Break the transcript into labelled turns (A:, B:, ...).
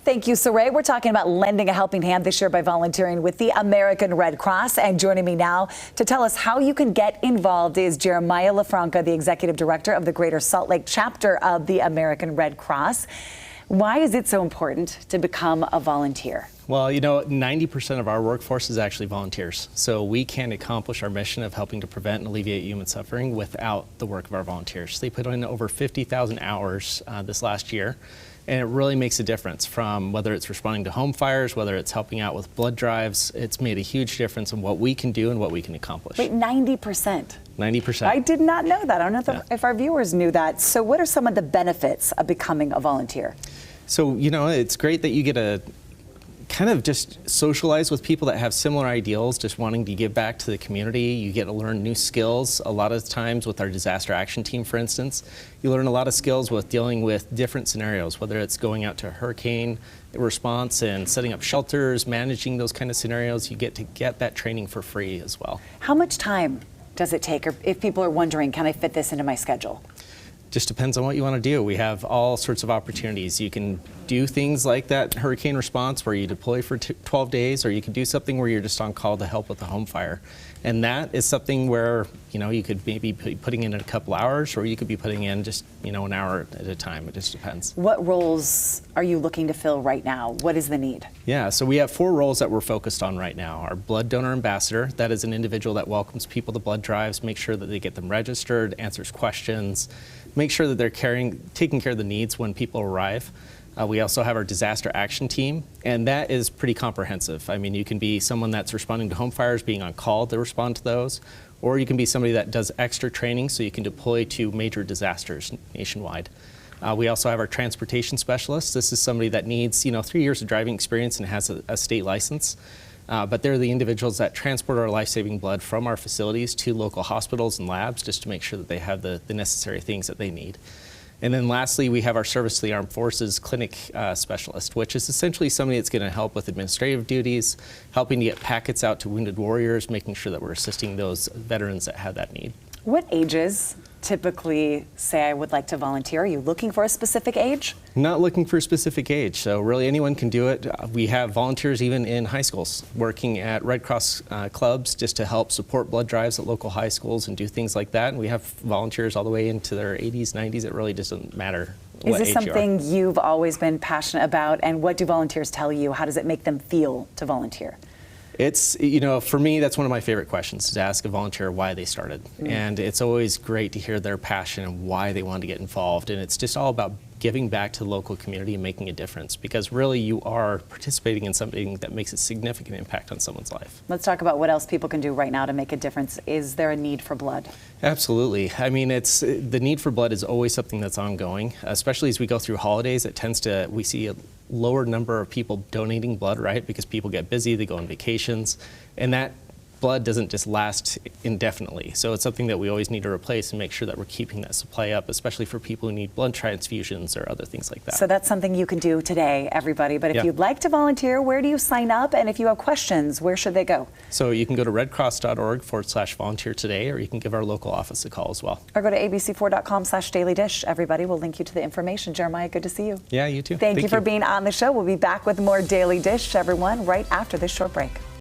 A: Thank you, Saray. We're talking about lending a helping hand this year by volunteering with the American Red Cross. And joining me now to tell us how you can get involved is Jeremiah LaFranca, the Executive Director of the Greater Salt Lake chapter of the American Red Cross. Why is it so important to become a volunteer?
B: Well, 90% of our workforce is actually volunteers. So we can't accomplish our mission of helping to prevent and alleviate human suffering without the work of our volunteers. They put in over 50,000 hours this last year. And it really makes a difference, from whether it's responding to home fires, whether it's helping out with blood drives. It's made a huge difference in what we can do and what we can accomplish.
A: Wait, 90%?
B: 90%.
A: I did not know that. I don't know if our viewers knew that. So what are some of the benefits of becoming a volunteer?
B: So, it's great that you get to kind of just socialize with people that have similar ideals, just wanting to give back to the community. You get to learn new skills. A lot of times with our disaster action team, for instance, you learn a lot of skills with dealing with different scenarios, whether it's going out to a hurricane response and setting up shelters, managing those kind of scenarios. You get to get that training for free as well.
A: How much time does it take? Or if people are wondering, can I fit this into my schedule?
B: Just depends on what you want to do. We have all sorts of opportunities. You can do things like that hurricane response where you deploy for 12 days, or you can do something where you're just on call to help with a home fire. And that is something where, you could maybe be putting in a couple hours, or you could be putting in just, an hour at a time. It just depends.
A: What roles are you looking to fill right now? What is the need?
B: Yeah, so we have 4 roles that we're focused on right now. Our blood donor ambassador, that is an individual that welcomes people to blood drives, make sure that they get them registered, answers questions, make sure that they're taking care of the needs when people arrive. We also have our disaster action team, and that is pretty comprehensive. I mean, you can be someone that's responding to home fires, being on call to respond to those, or you can be somebody that does extra training so you can deploy to major disasters nationwide. We also have our transportation specialist. This is somebody that needs, 3 years of driving experience and has a state license. But they're the individuals that transport our life-saving blood from our facilities to local hospitals and labs, just to make sure that they have the necessary things that they need. And then lastly, we have our Service to the Armed Forces clinic specialist, which is essentially somebody that's going to help with administrative duties, helping to get packets out to wounded warriors, making sure that we're assisting those veterans that have that need.
A: What ages typically say I would like to volunteer? Are you looking for a specific age?
B: Not looking for a specific age, so really anyone can do it. We have volunteers even in high schools working at Red Cross clubs just to help support blood drives at local high schools and do things like that. And we have volunteers all the way into their 80s, 90s. It really doesn't matter what age you are.
A: Is this something you've always been passionate about, and what do volunteers tell you? How does it make them feel to volunteer?
B: It's, for me, that's one of my favorite questions, to ask a volunteer why they started. And it's always great to hear their passion and why they want to get involved. And it's just all about giving back to the local community and making a difference, because really you are participating in something that makes a significant impact on someone's life.
A: Let's talk about what else people can do right now to make a difference. Is there a need for blood?
B: Absolutely. I mean, the need for blood is always something that's ongoing, especially as we go through holidays. We see a lower number of people donating blood, right? Because people get busy, they go on vacations, and that blood doesn't just last indefinitely. So it's something that we always need to replace and make sure that we're keeping that supply up, especially for people who need blood transfusions or other things like that.
A: So that's something you can do today, everybody. But if you'd like to volunteer, where do you sign up? And if you have questions, where should they go?
B: So you can go to redcross.org/volunteer today, or you can give our local office a call as well.
A: Or go to abc4.com/dailydish. Everybody will link you to the information. Jeremiah, good to see you.
B: Yeah, you too.
A: Thank you for being on the show. We'll be back with more Daily Dish, everyone, right after this short break.